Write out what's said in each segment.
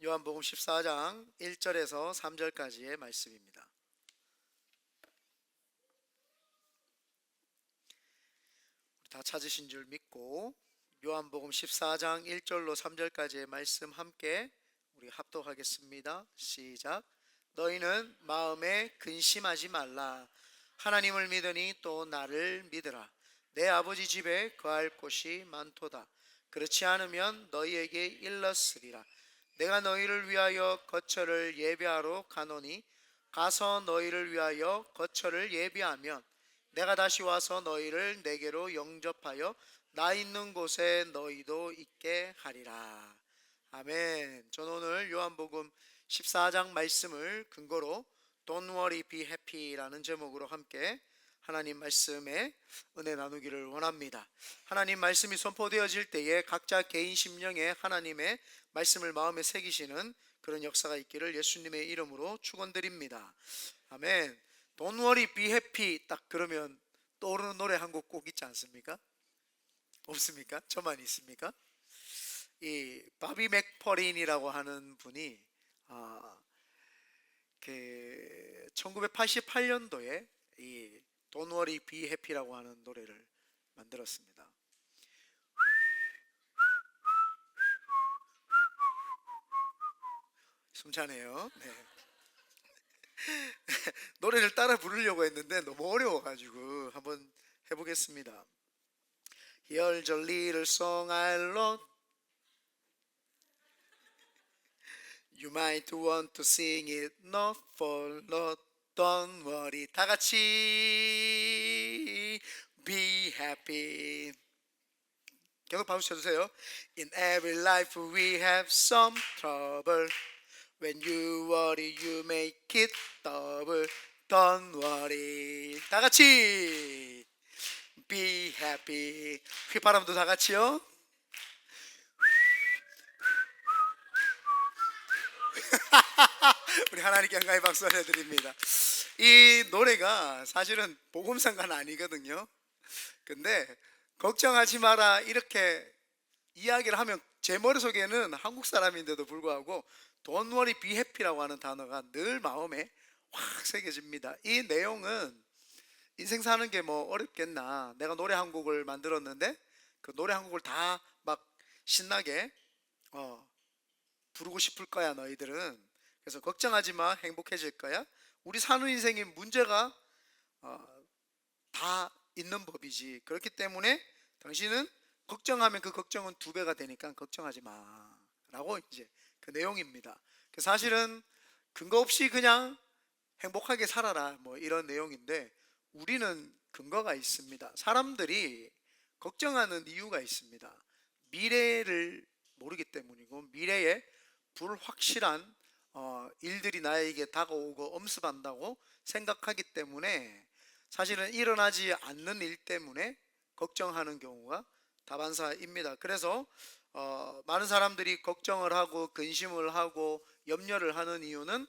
요한복음 14장 1절에서 3절까지의 말씀입니다. 다 찾으신 줄 믿고 요한복음 14장 1절로 3절까지의 말씀 함께 우리 합독하겠습니다. 시작. 너희는 마음에 근심하지 말라. 하나님을 믿으니 또 나를 믿으라. 내 아버지 집에 거할 곳이 많도다. 그렇지 않으면 너희에게 일렀으리라. 내가 너희를 위하여 거처를 예비하러 가노니 가서 너희를 위하여 거처를 예비하면 내가 다시 와서 너희를 내게로 영접하여 나 있는 곳에 너희도 있게 하리라. 아멘. 저는 오늘 요한복음 14장 말씀을 근거로 Don't worry, be happy라는 제목으로 함께 하나님 말씀에 은혜 나누기를 원합니다. 하나님 말씀이 선포되어질 때에 각자 개인 심령에 하나님의 말씀을 마음에 새기시는 그런 역사가 있기를 예수님의 이름으로 축원드립니다. 아멘. Don't worry, be happy. 딱 그러면 떠오르는 노래 한 곡 꼭 있지 않습니까? 없습니까? 저만 있습니까? 이 바비 맥퍼린이라고 하는 분이 그 1988년도에 이 Don't worry, be happy라고 하는 노래를 만들었습니다. 숨차네요. 네. 노래를 따라 부르려고 했는데 너무 어려워가지고 한번 해보겠습니다. Here's a little song I wrote. You might want to sing it, not for not. Don't worry. 다 같이 be happy. 계속 박수 쳐주세요. In every life we have some trouble. When you worry, you make it double. Don't worry. 다 같이 be happy. 휘파람도 다 같이요. 우리 하나님께 한가위 박수 해드립니다. 이 노래가 사실은 복음성가는 아니거든요. 근데 걱정하지 마라 이렇게 이야기를 하면 제 머릿속에는 한국 사람인데도 불구하고 Don't worry, be happy라고 하는 단어가 늘 마음에 확 새겨집니다. 이 내용은 인생 사는 게 뭐 어렵겠나. 내가 노래 한 곡을 만들었는데 그 노래 한 곡을 다 막 신나게 부르고 싶을 거야 너희들은. 그래서 걱정하지 마, 행복해질 거야. 우리 사는 인생에 문제가 다 있는 법이지. 그렇기 때문에 당신은 걱정하면 그 걱정은 2배가 되니까 걱정하지 마 라고 이제 그 내용입니다. 사실은 근거 없이 그냥 행복하게 살아라 뭐 이런 내용인데 우리는 근거가 있습니다. 사람들이 걱정하는 이유가 있습니다. 미래를 모르기 때문이고 미래에 불확실한 일들이 나에게 다가오고 엄습한다고 생각하기 때문에 사실은 일어나지 않는 일 때문에 걱정하는 경우가 다반사입니다. 그래서 많은 사람들이 걱정을 하고 근심을 하고 염려를 하는 이유는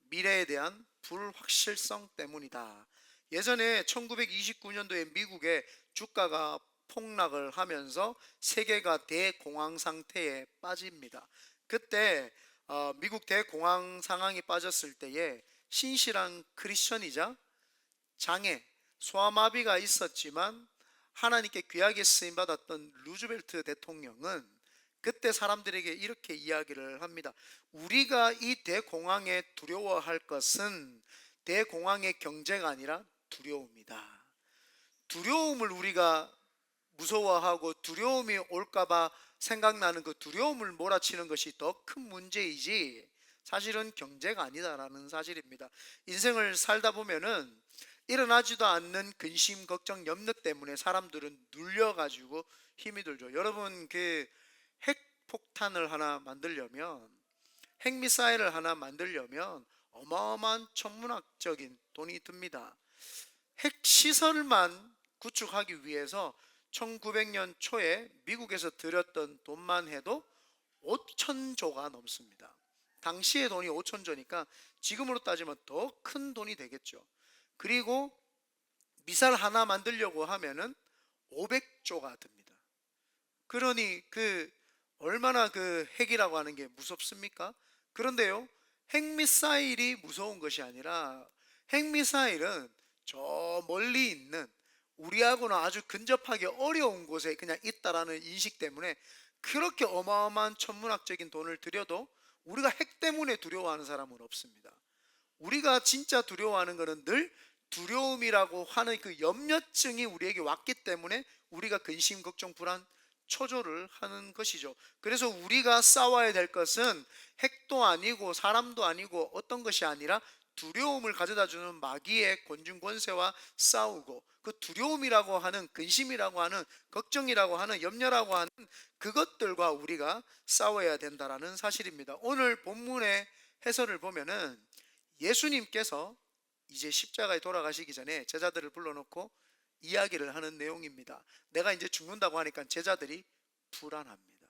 미래에 대한 불확실성 때문이다. 예전에 1929년도에 미국의 주가가 폭락을 하면서 세계가 대공황 상태에 빠집니다. 그때 미국 대공황 상황이 빠졌을 때에 신실한 크리스천이자 장애, 소아마비가 있었지만 하나님께 귀하게 쓰임받았던 루즈벨트 대통령은 그때 사람들에게 이렇게 이야기를 합니다. 우리가 이 대공황에 두려워할 것은 대공황의 경제가 아니라 두려움이다. 두려움을 우리가 무서워하고 두려움이 올까봐 생각나는 그 두려움을 몰아치는 것이 더 큰 문제이지 사실은 경제가 아니다라는 사실입니다. 인생을 살다 보면은 일어나지도 않는 근심, 걱정, 염려 때문에 사람들은 눌려가지고 힘이 들죠. 여러분 그 핵폭탄을 하나 만들려면 핵미사일을 하나 만들려면 어마어마한 천문학적인 돈이 듭니다. 핵시설만 구축하기 위해서 1900년 초에 미국에서 들였던 돈만 해도 5천조가 넘습니다. 당시의 돈이 5천조니까 지금으로 따지면 더 큰 돈이 되겠죠. 그리고 미사일 하나 만들려고 하면은 500조가 듭니다. 그러니 그 얼마나 그 핵이라고 하는 게 무섭습니까? 그런데요, 핵미사일이 무서운 것이 아니라 핵미사일은 저 멀리 있는 우리하고는 아주 근접하기 어려운 곳에 그냥 있다라는 인식 때문에 그렇게 어마어마한 천문학적인 돈을 들여도 우리가 핵 때문에 두려워하는 사람은 없습니다. 우리가 진짜 두려워하는 것은 늘 두려움이라고 하는 그 염려증이 우리에게 왔기 때문에 우리가 근심, 걱정, 불안, 초조를 하는 것이죠. 그래서 우리가 싸워야 될 것은 핵도 아니고 사람도 아니고 어떤 것이 아니라 두려움을 가져다 주는 마귀의 권중 권세와 싸우고, 그 두려움이라고 하는, 근심이라고 하는, 걱정이라고 하는, 염려라고 하는 그것들과 우리가 싸워야 된다라는 사실입니다. 오늘 본문의 해설을 보면은 예수님께서 이제 십자가에 돌아가시기 전에 제자들을 불러놓고 이야기를 하는 내용입니다. 내가 이제 죽는다고 하니까 제자들이 불안합니다.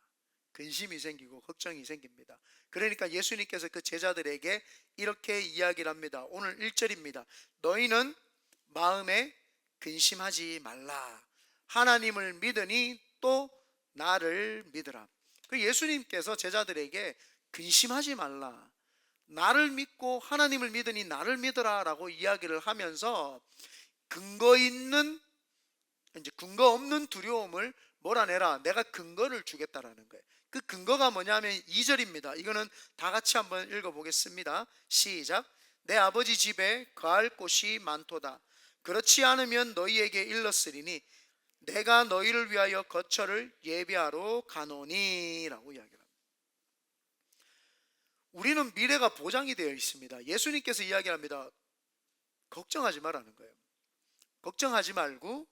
근심이 생기고 걱정이 생깁니다. 그러니까 예수님께서 그 제자들에게 이렇게 이야기를 합니다. 오늘 1절입니다. 너희는 마음에 근심하지 말라. 하나님을 믿으니 또 나를 믿으라. 그 예수님께서 제자들에게 근심하지 말라, 나를 믿고 하나님을 믿으니 나를 믿으라 라고 이야기를 하면서 근거 있는, 이제 근거 없는 두려움을 몰아내라, 내가 근거를 주겠다라는 거예요. 그 근거가 뭐냐면 2절입니다. 이거는 다 같이 한번 읽어보겠습니다. 시작. 내 아버지 집에 거할 곳이 많도다. 그렇지 않으면 너희에게 일렀으리니 내가 너희를 위하여 거처를 예비하러 가노니 라고 이야기합니다. 우리는 미래가 보장이 되어 있습니다. 예수님께서 이야기합니다. 걱정하지 말라는 거예요. 걱정하지 말고,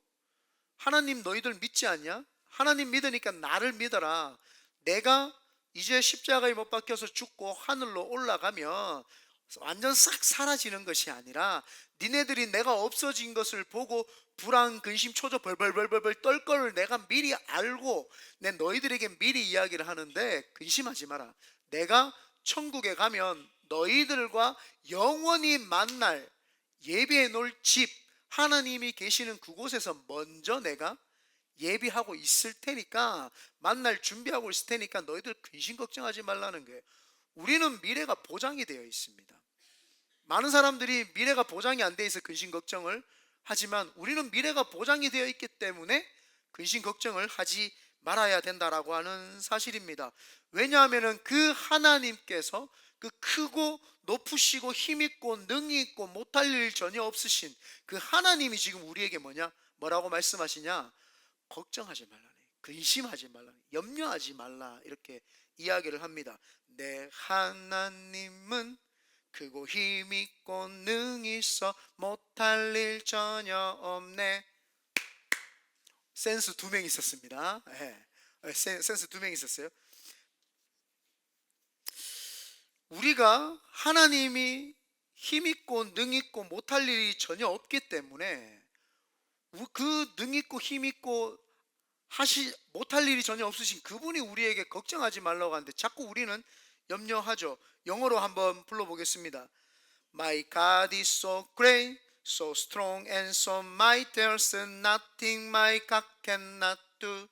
하나님 너희들 믿지 않냐? 하나님 믿으니까 나를 믿어라. 내가 이제 십자가에 못 박혀서 죽고 하늘로 올라가면 완전 싹 사라지는 것이 아니라 니네들이 내가 없어진 것을 보고 불안, 근심, 초조 벌벌벌벌 떨 거를 내가 미리 알고 내 너희들에게 미리 이야기를 하는데 근심하지 마라. 내가 천국에 가면 너희들과 영원히 만날 예비해 놓을 집, 하나님이 계시는 그곳에서 먼저 내가 예비하고 있을 테니까, 만날 준비하고 있을 테니까 너희들 근심 걱정하지 말라는 거예요. 우리는 미래가 보장이 되어 있습니다. 많은 사람들이 미래가 보장이 안 돼 있어 근심 걱정을 하지만 우리는 미래가 보장이 되어 있기 때문에 근심 걱정을 하지 말아야 된다라고 하는 사실입니다. 왜냐하면 그 하나님께서 그 크고 높으시고 힘있고 능이 있고 못할 일 전혀 없으신 그 하나님이 지금 우리에게 뭐라고 말씀하시냐? 걱정하지 말라, 근심하지 말라, 염려하지 말라, 이렇게 이야기를 합니다. 내 하나님은 크고 힘있고 능이 있어 못할 일 전혀 없네. 센스 2명 있었습니다. 네. 센스 2명 있었어요. 우리가 하나님이 힘있고 능있고 못할 일이 전혀 없기 때문에 그 능있고 힘있고 못할 일이 전혀 없으신 그분이 우리에게 걱정하지 말라고 하는데 자꾸 우리는 염려하죠. 영어로 한번 불러보겠습니다. My God is so great, so strong and so mighty, there's nothing my God cannot do.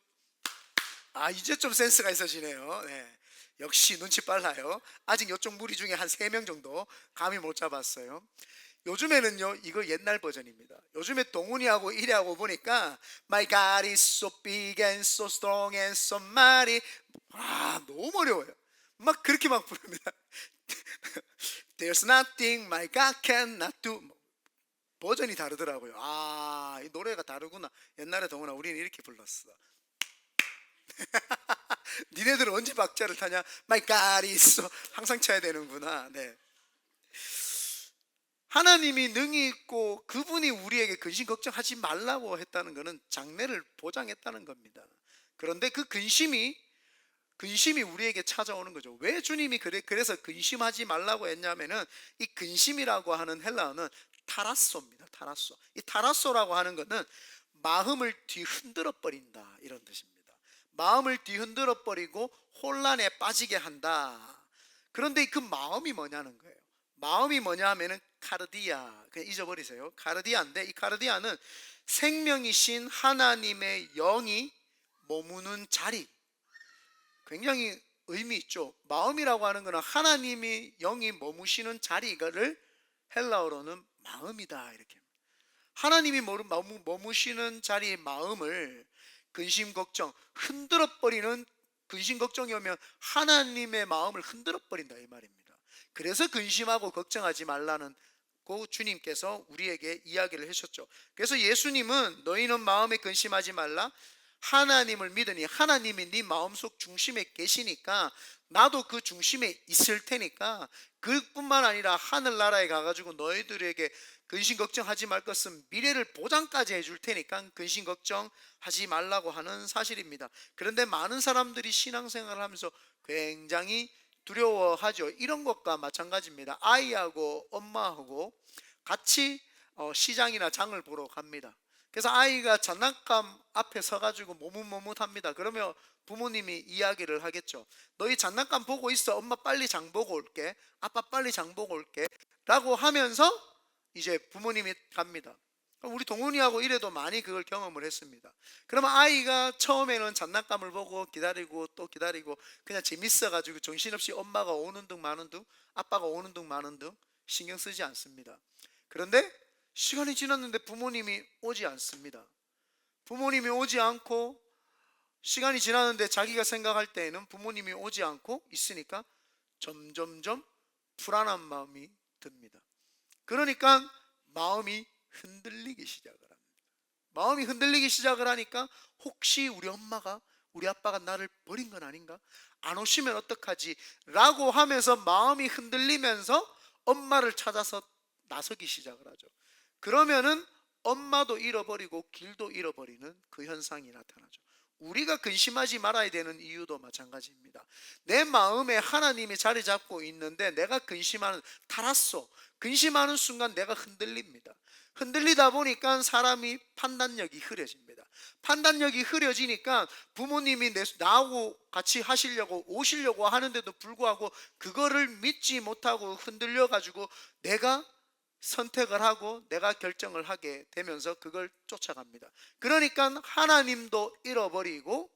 이제 좀 센스가 있어지네요. 네. 역시 눈치 빨라요. 아직 이쪽 무리 중에 한 3명 정도 감이 못 잡았어요. 요즘에는요, 이거 옛날 버전입니다. 요즘에 동훈이하고 이래하고 보니까 My God is so big and so strong and so mighty. 너무 어려워요. 막 그렇게 막 부릅니다. There's nothing my God cannot do. 버전이 다르더라고요. 이 노래가 다르구나. 옛날에 동훈아 우리는 이렇게 불렀어. 니네들은 언제 박자를 타냐? My God is so. 항상 쳐야 되는구나. 네. 하나님이 능히 있고 그분이 우리에게 근심 걱정하지 말라고 했다는 것은 장래를 보장했다는 겁니다. 그런데 그 근심이 우리에게 찾아오는 거죠. 왜 주님이 그래서 근심하지 말라고 했냐면은 이 근심이라고 하는 헬라어는 타라소입니다. 타라소. 이 타라소라고 하는 것은 마음을 뒤흔들어 버린다, 이런 뜻입니다. 마음을 뒤흔들어 버리고 혼란에 빠지게 한다. 그런데 그 마음이 뭐냐는 거예요. 마음이 뭐냐 하면은 카르디아, 그냥 잊어버리세요. 카르디아인데 이 카르디아는 생명이신 하나님의 영이 머무는 자리, 굉장히 의미 있죠. 마음이라고 하는 것은 하나님이 영이 머무시는 자리를 헬라어로는 마음이다 이렇게. 하나님이 머무시는 자리의 마음을 근심 걱정 흔들어 버리는, 근심 걱정이 오면 하나님의 마음을 흔들어 버린다 이 말입니다. 그래서 근심하고 걱정하지 말라는 고 주님께서 우리에게 이야기를 하셨죠. 그래서 예수님은 너희는 마음에 근심하지 말라, 하나님을 믿으니 하나님이 네 마음속 중심에 계시니까 나도 그 중심에 있을 테니까 그뿐만 아니라 하늘나라에 가가지고 너희들에게 근심 걱정하지 말 것은 미래를 보장까지 해줄 테니까 근심 걱정하지 말라고 하는 사실입니다. 그런데 많은 사람들이 신앙생활을 하면서 굉장히 두려워하죠. 이런 것과 마찬가지입니다. 아이하고 엄마하고 같이 시장이나 장을 보러 갑니다. 그래서 아이가 장난감 앞에 서가지고 머뭇머뭇합니다. 그러면 부모님이 이야기를 하겠죠. 너희 장난감 보고 있어. 엄마 빨리 장 보고 올게. 아빠 빨리 장 보고 올게. 라고 하면서 이제 부모님이 갑니다. 우리 동훈이하고 이래도 많이 그걸 경험을 했습니다. 그러면 아이가 처음에는 장난감을 보고 기다리고 또 기다리고 그냥 재밌어가지고 정신없이 엄마가 오는 둥 마는 둥, 아빠가 오는 둥 마는 둥 신경 쓰지 않습니다. 그런데 시간이 지났는데 부모님이 오지 않습니다. 부모님이 오지 않고 시간이 지났는데 자기가 생각할 때에는 부모님이 오지 않고 있으니까 점점점 불안한 마음이 듭니다. 그러니까 마음이 흔들리기 시작을 합니다. 마음이 흔들리기 시작을 하니까 혹시 우리 엄마가 우리 아빠가 나를 버린 건 아닌가? 안 오시면 어떡하지? 라고 하면서 마음이 흔들리면서 엄마를 찾아서 나서기 시작을 하죠. 그러면은 엄마도 잃어버리고 길도 잃어버리는 그 현상이 나타나죠. 우리가 근심하지 말아야 되는 이유도 마찬가지입니다. 내 마음에 하나님이 자리 잡고 있는데 내가 근심하는, 타랐어. 근심하는 순간 내가 흔들립니다. 흔들리다 보니까 사람이 판단력이 흐려집니다. 판단력이 흐려지니까 부모님이 나하고 같이 하시려고 오시려고 하는데도 불구하고 그거를 믿지 못하고 흔들려 가지고 내가 선택을 하고 내가 결정을 하게 되면서 그걸 쫓아갑니다. 그러니까 하나님도 잃어버리고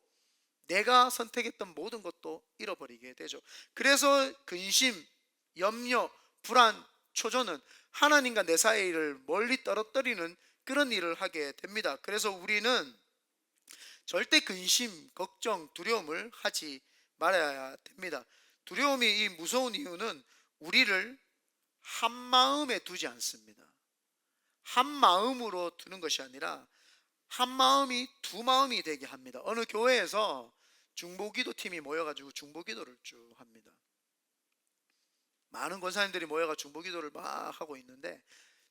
내가 선택했던 모든 것도 잃어버리게 되죠. 그래서 근심, 염려, 불안, 초조는 하나님과 내 사이를 멀리 떨어뜨리는 그런 일을 하게 됩니다. 그래서 우리는 절대 근심, 걱정, 두려움을 하지 말아야 됩니다. 두려움이 이 무서운 이유는 우리를 한 마음에 두지 않습니다. 한 마음으로 두는 것이 아니라 한 마음이 두 마음이 되게 합니다. 어느 교회에서 중보기도 팀이 모여가지고 중보기도를 쭉 합니다. 많은 권사님들이 모여가 중보기도를 막 하고 있는데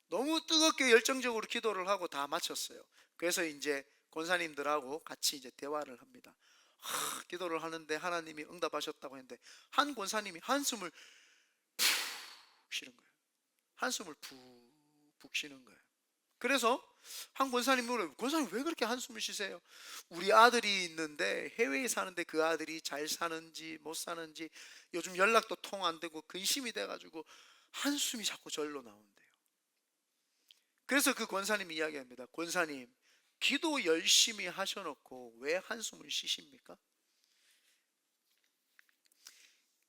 너무 뜨겁게 열정적으로 기도를 하고 다 마쳤어요. 그래서 이제 권사님들하고 같이 이제 대화를 합니다. 기도를 하는데 하나님이 응답하셨다고 했는데 한 권사님이 한숨을 푹 쉬는 거예요. 한숨을 푹 쉬는 거예요. 그래서 한 권사님 물어요. 권사님 왜 그렇게 한숨을 쉬세요? 우리 아들이 있는데 해외에 사는데 그 아들이 잘 사는지 못 사는지 요즘 연락도 통 안 되고 근심이 돼가지고 한숨이 자꾸 절로 나온대요. 그래서 그 권사님이 이야기합니다. 권사님, 기도 열심히 하셔놓고 왜 한숨을 쉬십니까?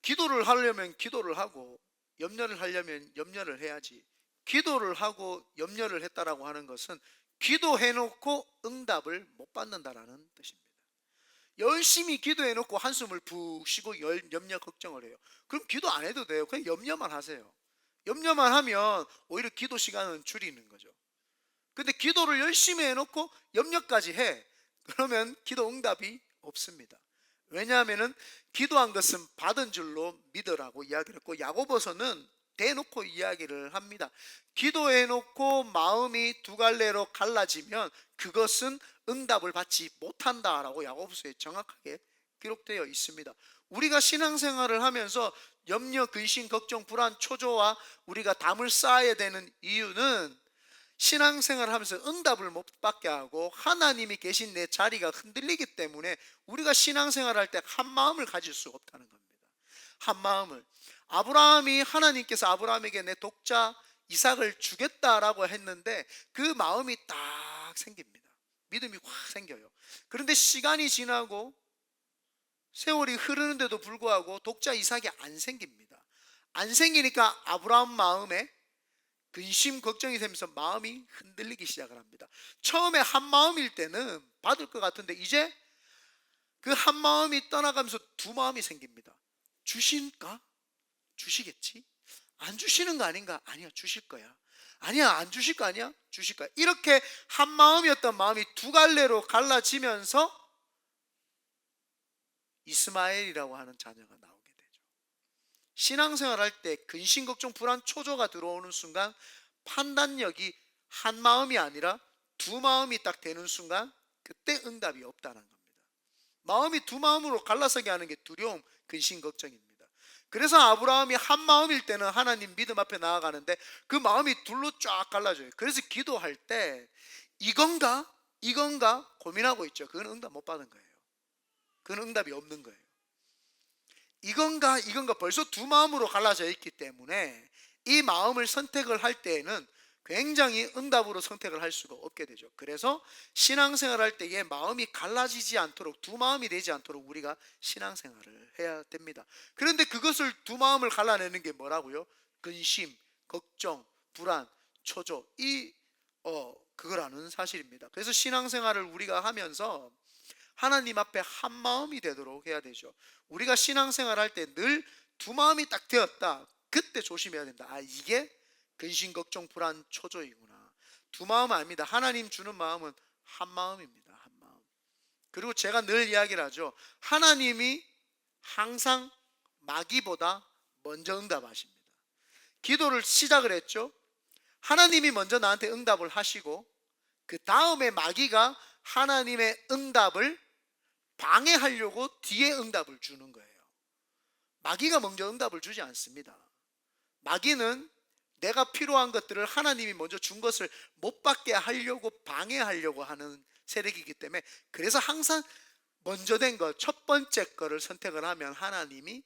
기도를 하려면 기도를 하고 염려를 하려면 염려를 해야지. 기도를 하고 염려를 했다라고 하는 것은 기도해놓고 응답을 못 받는다라는 뜻입니다. 열심히 기도해놓고 한숨을 푹 쉬고 염려 걱정을 해요. 그럼 기도 안 해도 돼요. 그냥 염려만 하세요. 염려만 하면 오히려 기도 시간은 줄이는 거죠. 근데 기도를 열심히 해놓고 염려까지 해. 그러면 기도 응답이 없습니다. 왜냐하면 기도한 것은 받은 줄로 믿으라고 이야기를 했고 야고보서는 대놓고 이야기를 합니다. 기도해놓고 마음이 두 갈래로 갈라지면 그것은 응답을 받지 못한다라고 야고보서에 정확하게 기록되어 있습니다. 우리가 신앙생활을 하면서 염려, 근심, 걱정, 불안, 초조와 우리가 담을 쌓아야 되는 이유는 신앙생활을 하면서 응답을 못 받게 하고 하나님이 계신 내 자리가 흔들리기 때문에 우리가 신앙생활을 할 때 한 마음을 가질 수 없다는 겁니다. 한 마음을. 아브라함이 하나님께서 아브라함에게 내 독자 이삭을 주겠다라고 했는데 그 마음이 딱 생깁니다. 믿음이 확 생겨요. 그런데 시간이 지나고 세월이 흐르는데도 불구하고 독자 이삭이 안 생깁니다. 안 생기니까 아브라함 마음에 근심 걱정이 되면서 마음이 흔들리기 시작을 합니다. 처음에 한 마음일 때는 받을 것 같은데 이제 그 한 마음이 떠나가면서 두 마음이 생깁니다. 주실까? 주시겠지? 안 주시는 거 아닌가? 아니야, 주실 거야. 아니야, 안 주실 거 아니야? 주실 거야. 이렇게 한 마음이었던 마음이 두 갈래로 갈라지면서 이스마엘이라고 하는 자녀가 나오게 되죠. 신앙생활 할 때 근심 걱정 불안 초조가 들어오는 순간 판단력이 한 마음이 아니라 두 마음이 딱 되는 순간 그때 응답이 없다는 겁니다. 마음이 두 마음으로 갈라서게 하는 게 두려움, 근심 걱정입니다. 그래서 아브라함이 한 마음일 때는 하나님 믿음 앞에 나아가는데 그 마음이 둘로 쫙 갈라져요. 그래서 기도할 때 이건가 고민하고 있죠. 그건 응답 못 받은 거예요. 그건 응답이 없는 거예요. 이건가 벌써 두 마음으로 갈라져 있기 때문에 이 마음을 선택을 할 때에는 굉장히 응답으로 선택을 할 수가 없게 되죠. 그래서 신앙생활 할 때에 마음이 갈라지지 않도록, 두 마음이 되지 않도록 우리가 신앙생활을 해야 됩니다. 그런데 그것을 두 마음을 갈라내는 게 뭐라고요? 근심, 걱정, 불안, 초조, 그거라는 사실입니다. 그래서 신앙생활을 우리가 하면서 하나님 앞에 한 마음이 되도록 해야 되죠. 우리가 신앙생활 할 때 늘 두 마음이 딱 되었다, 그때 조심해야 된다. 이게 근심 걱정 불안 초조이구나. 두 마음은 아닙니다. 하나님 주는 마음은 한 마음입니다. 한 마음. 그리고 제가 늘 이야기를 하죠. 하나님이 항상 마귀보다 먼저 응답하십니다. 기도를 시작을 했죠. 하나님이 먼저 나한테 응답을 하시고 그 다음에 마귀가 하나님의 응답을 방해하려고 뒤에 응답을 주는 거예요. 마귀가 먼저 응답을 주지 않습니다. 마귀는 내가 필요한 것들을 하나님이 먼저 준 것을 못 받게 하려고 방해하려고 하는 세력이기 때문에, 그래서 항상 먼저 된 것, 첫 번째 거를 선택을 하면 하나님이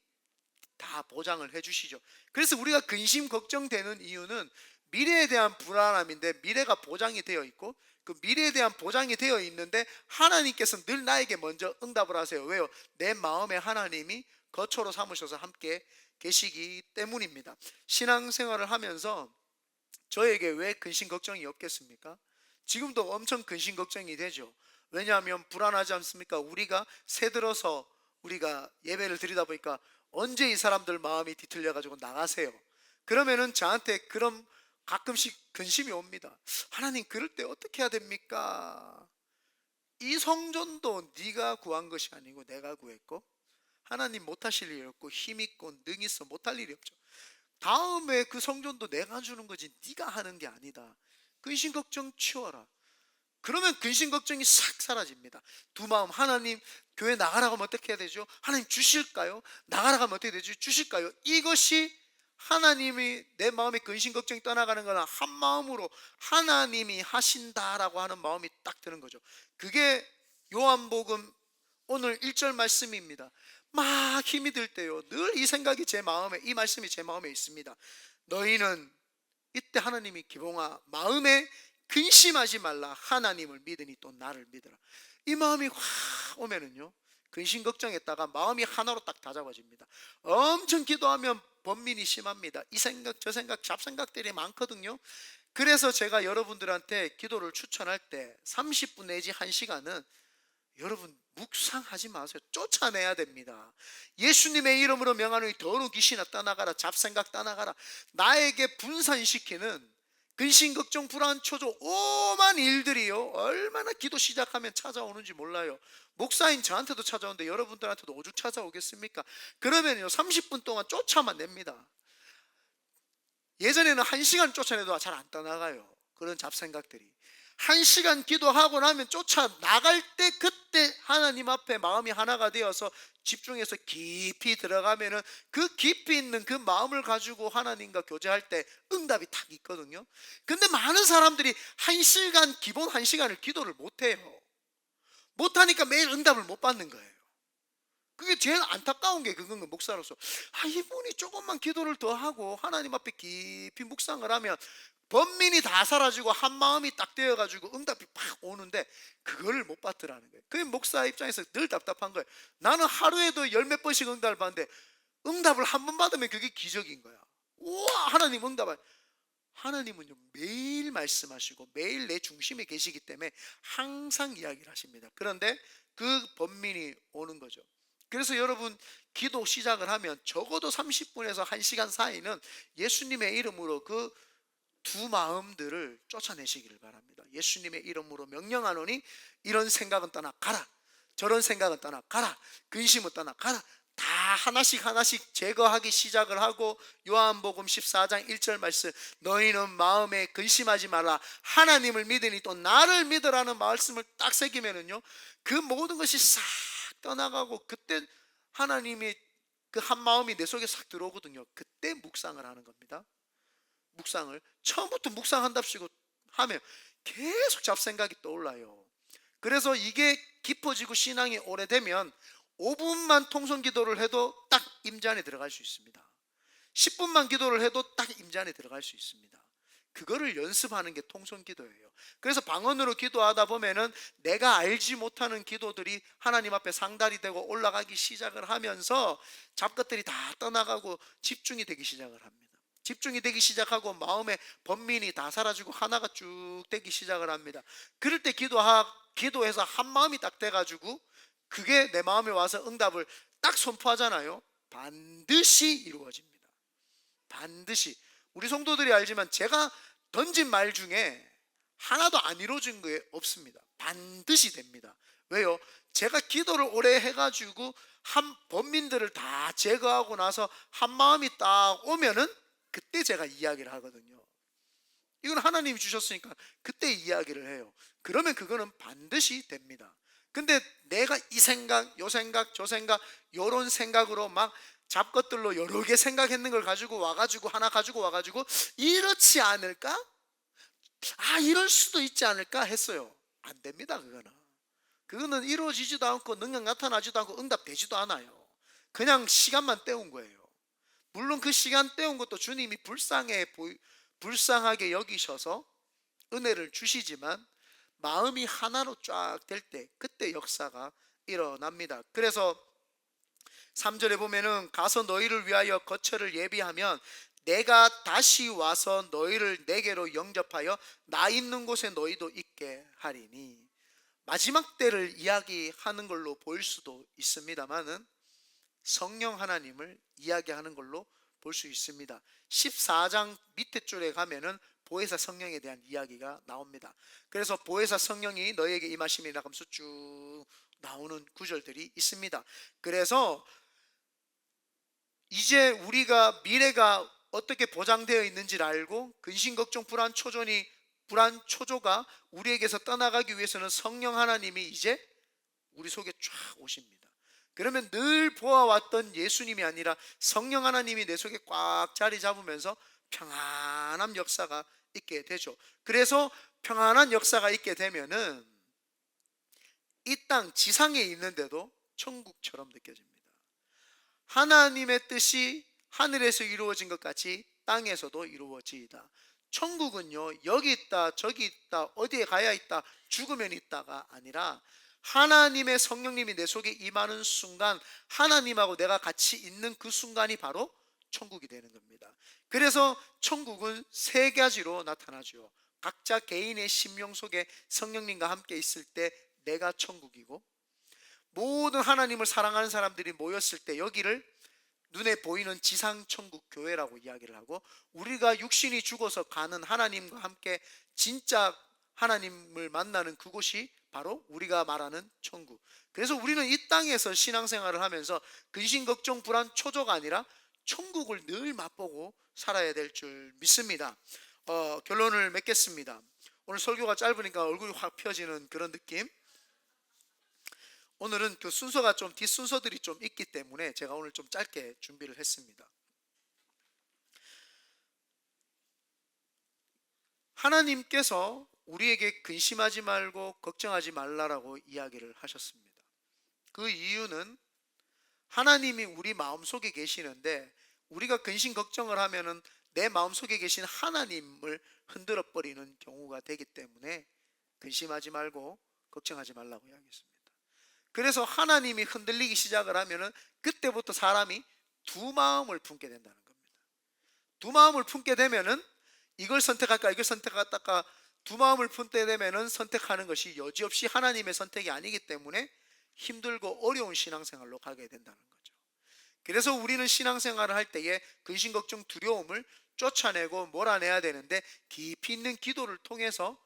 다 보장을 해주시죠. 그래서 우리가 근심 걱정되는 이유는 미래에 대한 불안함인데, 미래가 보장이 되어 있고 그 미래에 대한 보장이 되어 있는데 하나님께서 늘 나에게 먼저 응답을 하세요. 왜요? 내 마음에 하나님이 거처로 삼으셔서 함께 계시기 때문입니다. 신앙생활을 하면서 저에게 왜 근심 걱정이 없겠습니까? 지금도 엄청 근심 걱정이 되죠. 왜냐하면 불안하지 않습니까? 우리가 새들어서 우리가 예배를 드리다 보니까 언제 이 사람들 마음이 뒤틀려 가지고 나가세요. 그러면은 저한테 그런 가끔씩 근심이 옵니다. 하나님, 그럴 때 어떻게 해야 됩니까? 이 성전도 네가 구한 것이 아니고 내가 구했고, 하나님 못하실 일이 없고 힘있고 능 있어 못할 일이 없죠. 다음에 그 성전도 내가 주는 거지 네가 하는 게 아니다. 근심 걱정 치워라. 그러면 근심 걱정이 싹 사라집니다. 두 마음, 하나님 교회 나가라고 하면 어떻게 해야 되죠? 하나님 주실까요? 나가라고 하면 어떻게 되죠? 주실까요? 이것이 하나님이 내 마음의 근심 걱정이 떠나가는 거나 한 마음으로 하나님이 하신다라고 하는 마음이 딱 드는 거죠. 그게 요한복음 오늘 1절 말씀입니다. 막 힘이 들 때요, 늘 이 생각이 제 마음에, 이 말씀이 제 마음에 있습니다. 너희는 이때 하나님이 기봉아 마음에 근심하지 말라. 하나님을 믿으니 또 나를 믿으라. 이 마음이 확 오면은요, 근심 걱정했다가 마음이 하나로 딱 다잡아집니다. 엄청 기도하면 번민이 심합니다. 이 생각 저 생각 잡생각들이 많거든요. 그래서 제가 여러분들한테 기도를 추천할 때 30분 내지 1시간은 여러분 묵상하지 마세요. 쫓아내야 됩니다. 예수님의 이름으로 명하노니 더러운 귀신아 떠나가라. 잡생각 떠나가라. 나에게 분산시키는 근심 걱정 불안 초조 오만 일들이요, 얼마나 기도 시작하면 찾아오는지 몰라요. 목사인 저한테도 찾아오는데 여러분들한테도 오죽 찾아오겠습니까? 그러면요 30분 동안 쫓아만 냅니다. 예전에는 1시간 쫓아내도 잘 안 떠나가요. 그런 잡생각들이 1시간 기도하고 나면 쫓아나갈 때, 그때 하나님 앞에 마음이 하나가 되어서 집중해서 깊이 들어가면은 그 깊이 있는 그 마음을 가지고 하나님과 교제할 때 응답이 딱 있거든요. 근데 많은 사람들이 1시간, 기본 1시간을 기도를 못해요. 못하니까 매일 응답을 못 받는 거예요. 그게 제일 안타까운 게 그건 목사로서 이분이 조금만 기도를 더 하고 하나님 앞에 깊이 묵상을 하면 번민이 다 사라지고 한 마음이 딱 되어가지고 응답이 팍 오는데 그거를 못 받더라는 거예요. 그게 목사 입장에서 늘 답답한 거예요. 나는 하루에도 열 몇 번씩 응답을 받는데 응답을 한 번 받으면 그게 기적인 거야. 우와, 하나님 응답을. 하나님은요, 매일 말씀하시고 매일 내 중심에 계시기 때문에 항상 이야기를 하십니다. 그런데 그 번민이 오는 거죠. 그래서 여러분, 기도 시작을 하면 적어도 30분에서 1시간 사이는 예수님의 이름으로 그 두 마음들을 쫓아내시기를 바랍니다. 예수님의 이름으로 명령하노니 이런 생각은 떠나가라, 저런 생각은 떠나가라, 근심은 떠나가라, 다 하나씩 하나씩 제거하기 시작을 하고, 요한복음 14장 1절 말씀, 너희는 마음에 근심하지 말라, 하나님을 믿으니 또 나를 믿으라는 말씀을 딱 새기면은요, 그 모든 것이 싹 떠나가고, 그때 하나님이 그 한 마음이 내 속에 싹 들어오거든요. 그때 묵상을 하는 겁니다. 묵상을 처음부터 묵상한답시고 하면 계속 잡생각이 떠올라요. 그래서 이게 깊어지고 신앙이 오래되면 5분만 통성기도를 해도 딱 임재 안에 들어갈 수 있습니다. 10분만 기도를 해도 딱 임재 안에 들어갈 수 있습니다. 그거를 연습하는 게 통성기도예요. 그래서 방언으로 기도하다 보면은 내가 알지 못하는 기도들이 하나님 앞에 상달이 되고 올라가기 시작을 하면서 잡것들이 다 떠나가고 집중이 되기 시작을 합니다. 집중이 되기 시작하고 마음의 번민이 다 사라지고 하나가 쭉 되기 시작을 합니다. 그럴 때 기도해서 한 마음이 딱 돼가지고 그게 내 마음에 와서 응답을 딱 선포하잖아요. 반드시 이루어집니다. 반드시. 우리 성도들이 알지만 제가 던진 말 중에 하나도 안 이루어진 게 없습니다. 반드시 됩니다. 왜요? 제가 기도를 오래 해가지고 한 번민들을 다 제거하고 나서 한 마음이 딱 오면은 그때 제가 이야기를 하거든요. 이건 하나님이 주셨으니까 그때 이야기를 해요. 그러면 그거는 반드시 됩니다. 근데 내가 이 생각, 요 생각, 저 생각, 요런 생각으로 막 잡것들로 여러 개 생각했는 걸 가지고 와가지고 하나 가지고 와가지고 이렇지 않을까? 아, 이럴 수도 있지 않을까 했어요. 안 됩니다. 그거는 이루어지지도 않고 능력 나타나지도 않고 응답되지도 않아요. 그냥 시간만 때운 거예요. 물론 그 시간 때운 것도 주님이 불쌍하게 여기셔서 은혜를 주시지만 마음이 하나로 쫙 될 때 그때 역사가 일어납니다. 그래서 3절에 보면은 가서 너희를 위하여 거처를 예비하면 내가 다시 와서 너희를 내게로 영접하여 나 있는 곳에 너희도 있게 하리니, 마지막 때를 이야기하는 걸로 보일 수도 있습니다만은 성령 하나님을 이야기하는 걸로 볼 수 있습니다. 14장 밑에 줄에 가면은 보혜사 성령에 대한 이야기가 나옵니다. 그래서 보혜사 성령이 너희에게 임하심이라 하면서 쭉 나오는 구절들이 있습니다. 그래서 이제 우리가 미래가 어떻게 보장되어 있는지를 알고 근심 걱정 불안 초조가 우리에게서 떠나가기 위해서는 성령 하나님이 이제 우리 속에 쫙 오십니다. 그러면 늘 보아왔던 예수님이 아니라 성령 하나님이 내 속에 꽉 자리 잡으면서 평안한 역사가 있게 되죠. 그래서 평안한 역사가 있게 되면은 이 땅 지상에 있는데도 천국처럼 느껴집니다. 하나님의 뜻이 하늘에서 이루어진 것 같이 땅에서도 이루어지이다. 천국은요, 여기 있다 저기 있다 어디에 가야 있다 죽으면 있다가 아니라 하나님의 성령님이 내 속에 임하는 순간 하나님하고 내가 같이 있는 그 순간이 바로 천국이 되는 겁니다. 그래서 천국은 세 가지로 나타나죠. 각자 개인의 심령 속에 성령님과 함께 있을 때 내가 천국이고, 모든 하나님을 사랑하는 사람들이 모였을 때 여기를 눈에 보이는 지상천국 교회라고 이야기를 하고, 우리가 육신이 죽어서 가는 하나님과 함께 진짜 하나님을 만나는 그곳이 바로 우리가 말하는 천국. 그래서 우리는 이 땅에서 신앙생활을 하면서 근심 걱정 불안 초조가 아니라 천국을 늘 맛보고 살아야 될 줄 믿습니다. 결론을 맺겠습니다. 오늘 설교가 짧으니까 얼굴이 확 펴지는 그런 느낌. 오늘은 그 순서가 좀 뒷순서들이 좀 있기 때문에 제가 오늘 좀 짧게 준비를 했습니다. 하나님께서 우리에게 근심하지 말고 걱정하지 말라라고 이야기를 하셨습니다. 그 이유는 하나님이 우리 마음속에 계시는데 우리가 근심 걱정을 하면은 내 마음속에 계신 하나님을 흔들어 버리는 경우가 되기 때문에 근심하지 말고 걱정하지 말라고 이야기했습니다. 그래서 하나님이 흔들리기 시작을 하면은 그때부터 사람이 두 마음을 품게 된다는 겁니다. 두 마음을 품게 되면은 이걸 선택할까 이걸 선택할까 두 마음을 품게 되면은 선택하는 것이 여지없이 하나님의 선택이 아니기 때문에 힘들고 어려운 신앙생활로 가게 된다는 거죠. 그래서 우리는 신앙생활을 할 때에 근심 걱정 두려움을 쫓아내고 몰아내야 되는데 깊이 있는 기도를 통해서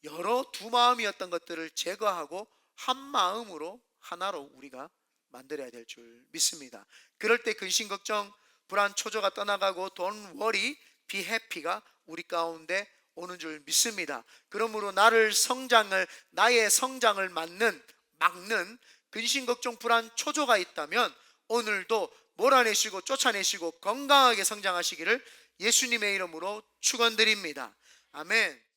여러 두 마음이었던 것들을 제거하고 한 마음으로 하나로 우리가 만들어야 될 줄 믿습니다. 그럴 때 근심 걱정 불안 초조가 떠나가고 Don't worry, be happy가 우리 가운데 오는 줄 믿습니다. 그러므로 나의 성장을 막는 근심 걱정 불안 초조가 있다면 오늘도 몰아내시고 쫓아내시고 건강하게 성장하시기를 예수님의 이름으로 축원드립니다. 아멘.